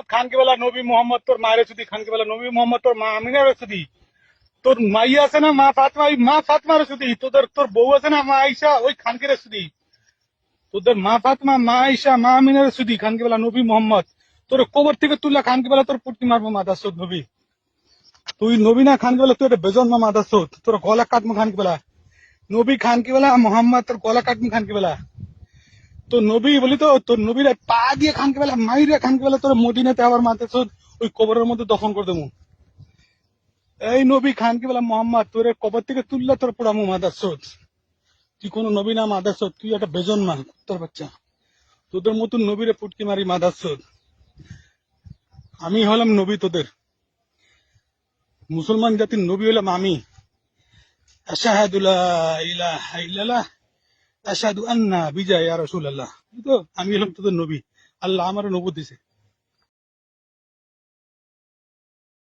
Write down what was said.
মোহাম্মদ খানকে বলা নবী মোহাম্মদ তোর মায়ের সুদি খানকে বলা নবী মোহাম্মদ তোর মা আমিনার সুদি তোর মাই আছে না মা ফাতমা ওই মা ফাতমার সুদি তোর বউ আছে না মা আইসা ওই খানকে সুদি তোদের মা ফাতমা মা আইসা মা আমিনার সুদি খানকে বলা নবী মোহাম্মদ তোর কবর থেকে তুললা খানকে বলা তোর পুটকি মারবো মাদার সদ নবী তুই নবী না খানকে বলা তুই একটা বেজন্মা মাদার সদ তোর গলা কাটমু খানকে বলা নবী খানকে বলা মোহাম্মদ তোর গলা কাটমু খানকে বলা তো নবী বলি তো তোর নবীর পা দিয়ে খানকে বেলা মাইরে খানকে বেলা তোর মদিনাতে আবার মাথা ওই কবরের মধ্যে দফন করে দেবো এই নবী খানকে বেলা মোহাম্মদ তোর কবর থেকে তুললে তোর পোড়ামু মাদার সোদ তুই কোনো নবী না মাদার সোদ তুই একটা বেজন্মা তোর বাচ্চা তোদের মতন নবীরে পুটকি মারি মাদার সোদ আমি হলাম নবী তোদের মুসলমান জাতির নবী হলাম আমি আশহাদু লা ইলাহা ইল্লাল্লাহ আশহাদু আন্না বিজয় ইয়া রাসূলুল্লাহ তো আমি হলাম তোদের নবী আল্লাহ আমার নবুয়ত দিয়েছে